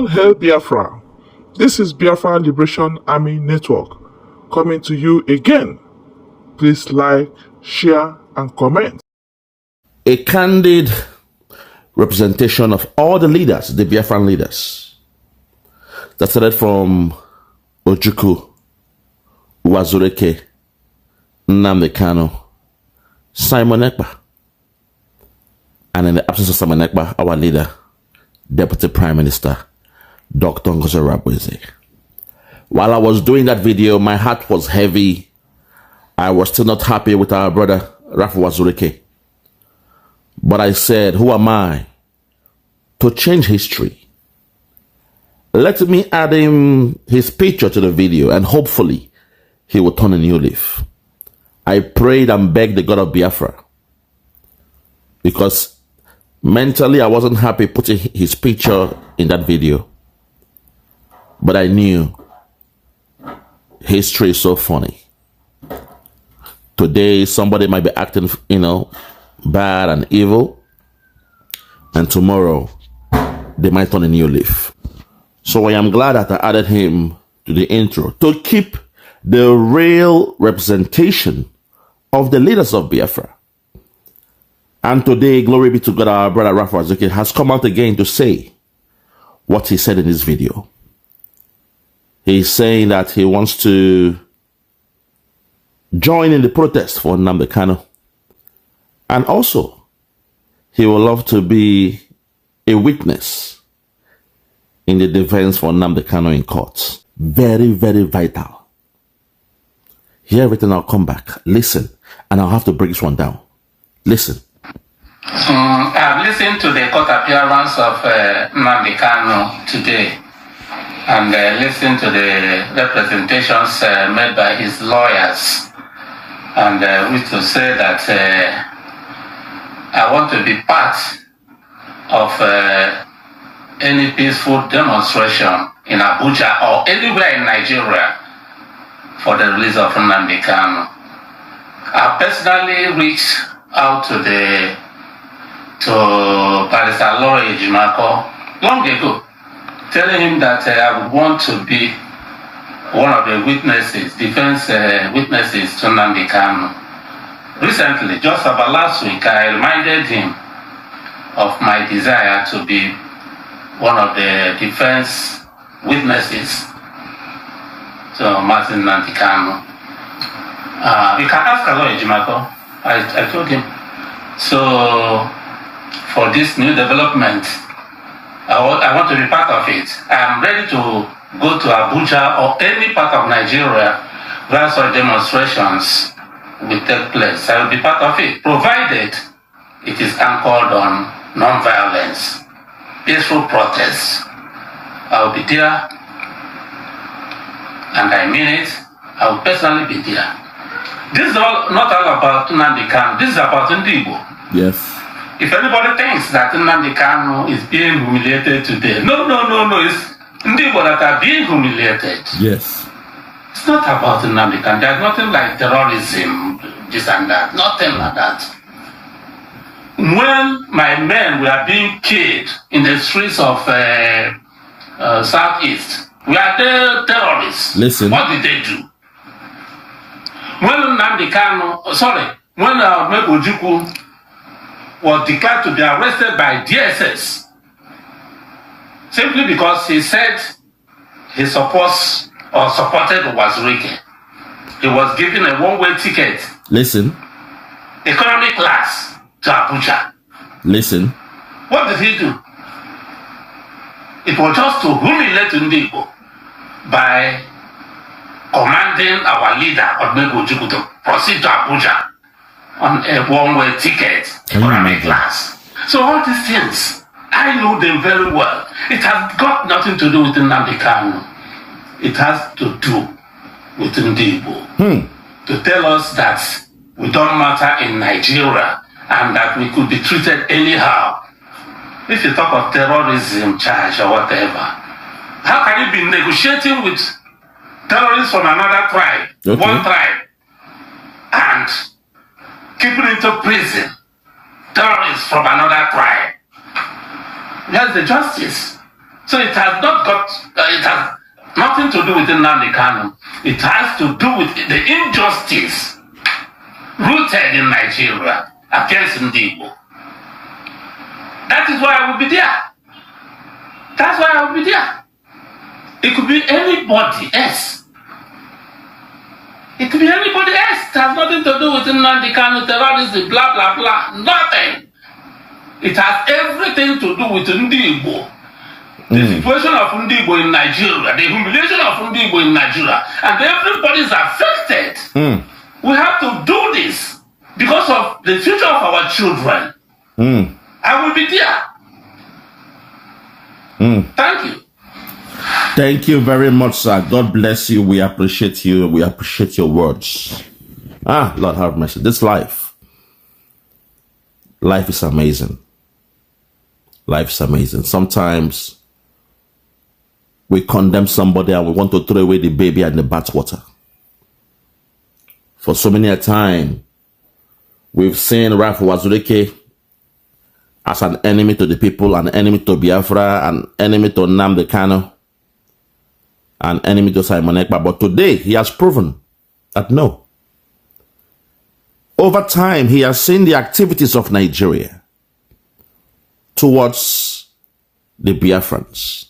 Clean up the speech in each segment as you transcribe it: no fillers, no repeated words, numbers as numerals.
All Hail Biafra! This is Biafra Liberation Army Network coming to you again. Please like, share, and comment. A candid representation of all the leaders, the Biafran leaders, that started from Ojukwu, Wazureke, Nnamdi Kanu, Simon Ekpa, and in the absence of Simon Ekpa, our leader, Deputy Prime Minister, Dr. Ngozi Rabweze. While I was doing that video, my heart was heavy. I was still not happy with our brother, Rafa Wazureke. But I said, who am I to change history? Let me add him his picture to the video, and hopefully he will turn a new leaf. I prayed and begged the God of Biafra, because mentally I wasn't happy putting his picture in that video. But I knew history is so funny. Today somebody might be acting, bad and evil, and tomorrow they might turn a new leaf. So I am glad that I added him to the intro to keep the real representation of the leaders of Biafra. And today, glory be to God, our brother Rafa Wazureke has come out again to say what he said in this video. He's saying that he wants to join in the protest for Nnamdi Kanu. And also, he would love to be a witness in the defense for Nnamdi Kanu in court. Very, very vital. Hear everything, I'll come back. Listen, and I'll have to break this one down. Listen. I've listened to the court appearance of Nnamdi Kanu today, and listened to the representations made by his lawyers, and which to say that I want to be part of any peaceful demonstration in Abuja or anywhere in Nigeria for the release of Nnamdi Kanu. I personally reached out to Barrister Lawrence Ejimako long ago, telling him that I would want to be one of the witnesses, defense witnesses to Nnamdi Kanu. Recently, just about last week, I reminded him of my desire to be one of the defense witnesses to Martin Nnamdi Kanu. You can ask Lawrence Ejimako. I told him. So, for this new development, I want to be part of it. I am ready to go to Abuja or any part of Nigeria where such demonstrations will take place. I will be part of it, provided it is anchored on non-violence, peaceful protests. I will be there, and I mean it. I will personally be there. This is not all about Nnamdi Kanu. This is about Igbo. Yes. If anybody thinks that Nnamdi Kanu is being humiliated today, no. It's Igbo that are being humiliated. Yes. It's not about Nnamdi Kanu. There's nothing like terrorism, this and that. Nothing like that. When my men were being killed in the streets of Southeast, we are the terrorists. Listen. What did they do? When Nnamdi Kanu, when Ojukwu was declared to be arrested by DSS, simply because he said he supported Wazureke. He was given a one-way ticket. Listen. Economy class to Abuja. Listen. What did he do? It was just to humiliate Igbo by commanding our leader, Ojukwu, to proceed to Abuja on a one-way ticket, economy class. So all these things, I know them very well. It has got nothing to do with Nnamdi Kanu. It has to do with Igbo. To tell us that we don't matter in Nigeria and that we could be treated anyhow. If you talk of terrorism charge or whatever, how can you be negotiating with terrorists from another tribe, one tribe, and keeping into prison terrorists from another tribe? Where's the justice? So it has not got, it has nothing to do with Nnamdi Kanu. It has to do with the injustice rooted in Nigeria against Igbo. That is why I will be there. That's why I will be there. It could be anybody else. It could be anybody else. It has nothing to do with Nnamdi Kanu, terrorism, blah, blah, blah. Nothing. It has everything to do with Igbo. The situation of Igbo in Nigeria, the humiliation of Igbo in Nigeria, and everybody is affected. We have to do this because of the future of our children. I will be there. Thank you. Thank you very much, sir. God bless you. We appreciate you. We appreciate your words. Lord have mercy. This life is amazing. Life is amazing. Sometimes we condemn somebody and we want to throw away the baby and the bathwater. For so many a time, we've seen Ralph Wazurike as an enemy to the people, an enemy to Biafra, an enemy to Nnamdi Kanu, an enemy to Simon Ekpa. But today, he has proven that no. Over time, he has seen the activities of Nigeria towards the Biafrans.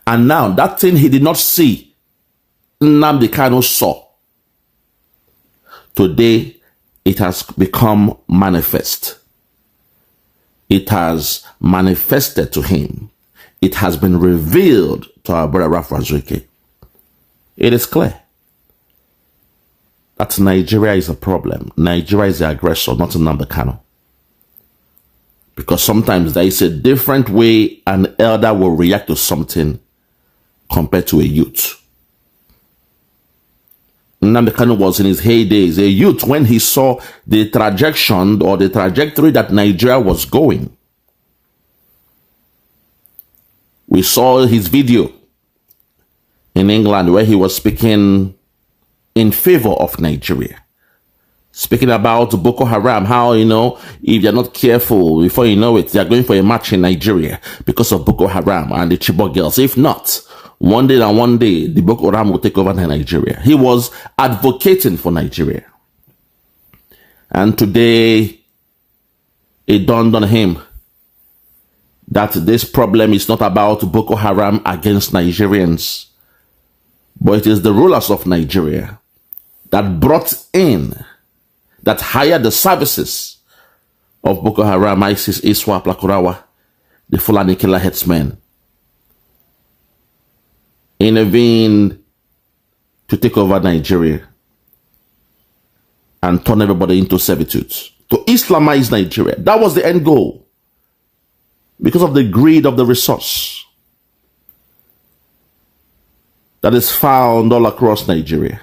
And now, that thing he did not see, Nnamdi Kanu saw. Today, it has become manifest. It has manifested to him. It has been revealed to our brother Ralph Wazurike. It is clear that Nigeria is a problem. Nigeria is the aggressor, not Nnamdi Kanu. Because sometimes there is a different way an elder will react to something compared to a youth. Nnamdi Kanu was in his heydays, a youth, when he saw the trajectory that Nigeria was going. We saw his video in England where he was speaking in favor of Nigeria. Speaking about Boko Haram, how, if they're not careful, before you know it, they're going for a march in Nigeria because of Boko Haram and the Chibok girls. If not, one day, the Boko Haram will take over Nigeria. He was advocating for Nigeria. And today, it dawned on him that this problem is not about Boko Haram against Nigerians, but it is the rulers of Nigeria that hired the services of Boko Haram, ISIS, ISWAP, Lakurawa, the Fulani killer headsmen, intervened to take over Nigeria and turn everybody into servitude, to Islamize Nigeria. That was the end goal, because of the greed of the resource that is found all across Nigeria.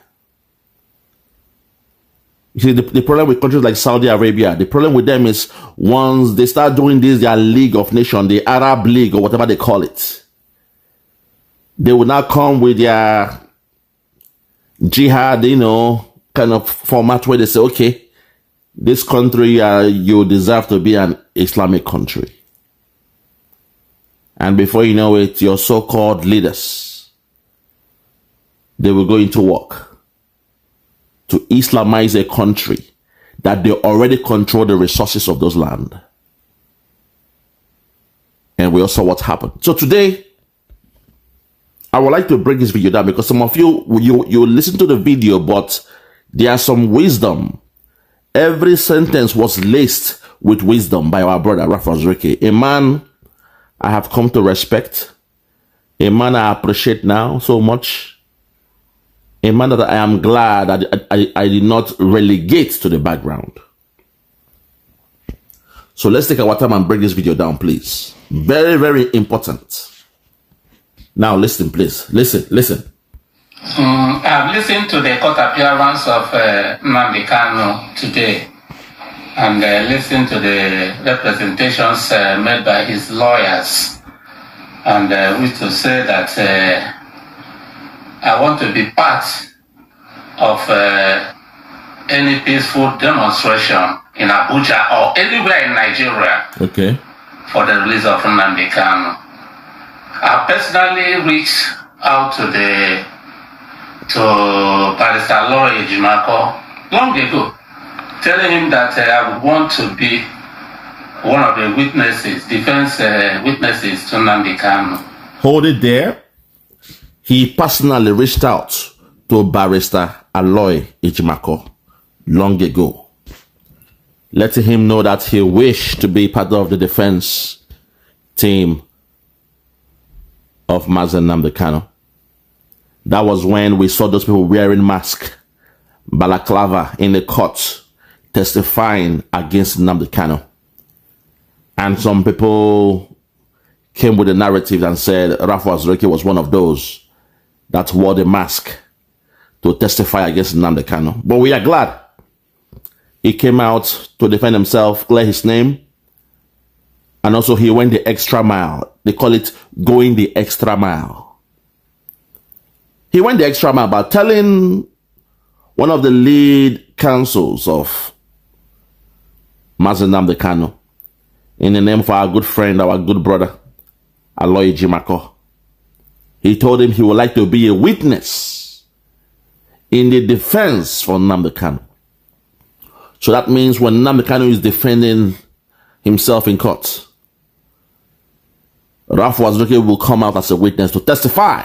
You see, the problem with countries like Saudi Arabia, the problem with them is once they start doing this, their League of Nations, the Arab League or whatever they call it, they will now come with their jihad, kind of format where they say, okay, this country, you deserve to be an Islamic country. And before you know it, your so-called leaders, they will go into work to Islamize a country that they already control the resources of those land. And we all saw what happened. So today, I would like to break this video down because some of you listen to the video, but there's some wisdom. Every sentence was laced with wisdom by our brother Ralph Wazurike, a man I have come to respect, a man I appreciate now so much, a man that I am glad that I did not relegate to the background. So let's take our time and break this video down, please. Very, very important. Now listen, please. Listen. I've listened to the court appearance of Nnamdi Kanu today, and listened to the representations made by his lawyers, and which to say that I want to be part of any peaceful demonstration in Abuja or anywhere in Nigeria, okay, for the release of Nnamdi Kanu. I personally reached out to Barrister Lawyer Ejimako long ago, telling him that I would want to be one of the witnesses, defense witnesses to Nnamdi Kanu. Hold it there. He personally reached out to Barrister Aloy Ejimako long ago, letting him know that he wished to be part of the defense team of Mazen Nnamdi Kanu. That was when we saw those people wearing masks, balaclava in the court, testifying against Nnamdi Kanu. And some people came with a narrative and said Rafa Azurike was one of those that wore the mask to testify against Nnamdi Kanu. But we are glad he came out to defend himself, clear his name, and also he went the extra mile. They call it going the extra mile. He went the extra mile by telling one of the lead counsels of Mazen Nnamdi Kanu, in the name of our good friend, our good brother, Aloy Ejimako. He told him he would like to be a witness in the defense for Nnamdi Kanu. So that means when Nnamdi Kanu is defending himself in court, Rafa Azurike will come out as a witness to testify.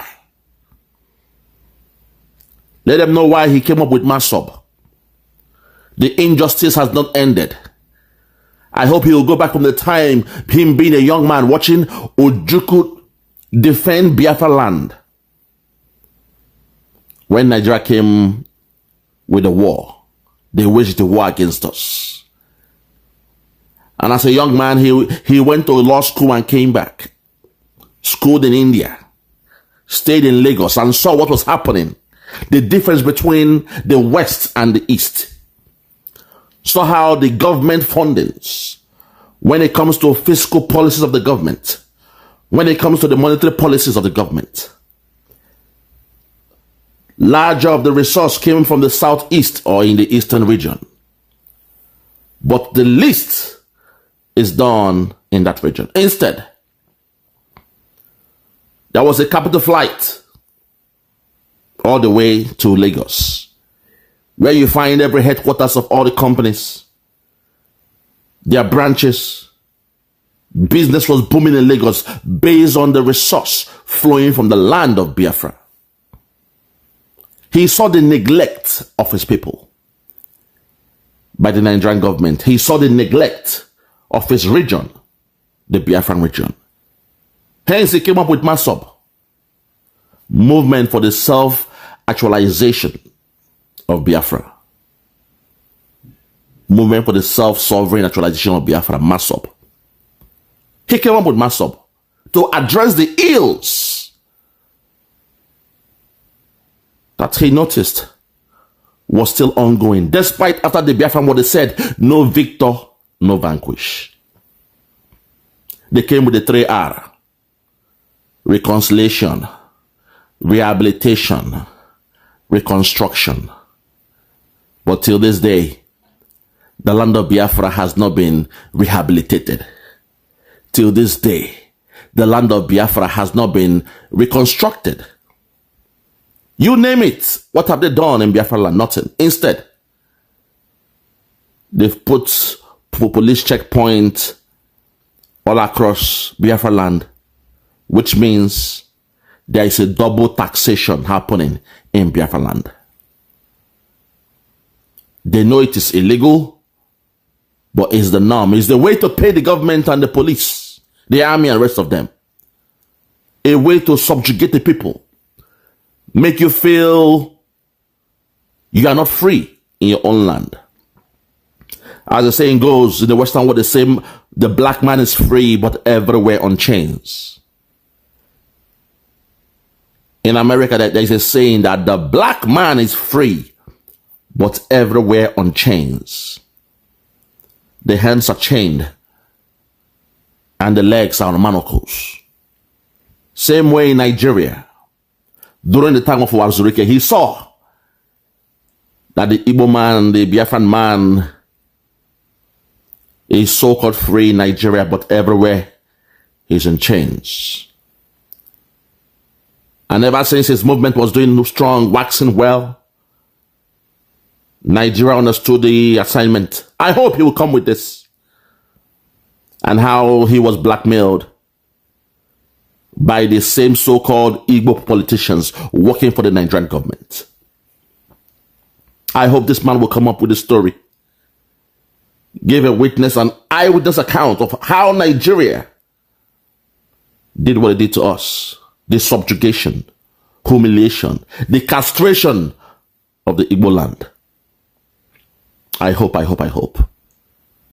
Let them know why he came up with Masob. The injustice has not ended. I hope he will go back from the time him being a young man watching Ojukwu defend Biafra land when Nigeria came with a war. They waged a war against us. And as a young man, he went to law school and came back. Schooled in India. Stayed in Lagos and saw what was happening. The difference between the West and the East. Saw how the government fundings, when it comes to fiscal policies of the government, when it comes to the monetary policies of the government, larger of the resource came from the southeast or in the eastern region. But the least is done in that region. Instead, there was a capital flight all the way to Lagos, where you find every headquarters of all the companies, their branches. Business was booming in Lagos based on the resource flowing from the land of Biafra. He saw the neglect of his people by the Nigerian government. He saw the neglect of his region, the Biafran region. Hence he came up with Masob, movement for the self-actualization of Biafra. Movement for the self-sovereign actualization of Biafra, Masob. He came up with Masob to address the ills that he noticed was still ongoing, despite after the Biafran war they said, no victor, no vanquish. They came with the 3R: reconciliation, rehabilitation, reconstruction. But till this day, the land of Biafra has not been rehabilitated. Till this day, the land of Biafra has not been reconstructed. You name it. What have they done in Biafra land? Nothing. Instead, they've put police checkpoints all across Biafra land, which means there is a double taxation happening in Biafra land. They know it is illegal, but it's the norm. It's the way to pay the government and the police, the army and the rest of them. A way to subjugate the people. Make you feel you are not free in your own land. As the saying goes, in the Western world, the black man is free, but everywhere on chains. In America, there is a saying that the black man is free, but everywhere on chains. The hands are chained, and the legs are on manacles. Same way in Nigeria. During the time of Azurike, he saw that the Igbo man, the Biafran man, is so-called free in Nigeria, but everywhere he's in chains. And ever since his movement was doing strong, waxing well, Nigeria understood the assignment. I hope he will come with this. And how he was blackmailed by the same so-called Igbo politicians working for the Nigerian government. I hope this man will come up with a story. Give a witness, an eyewitness account of how Nigeria did what it did to us. The subjugation, humiliation, the castration of the Igbo land. I hope.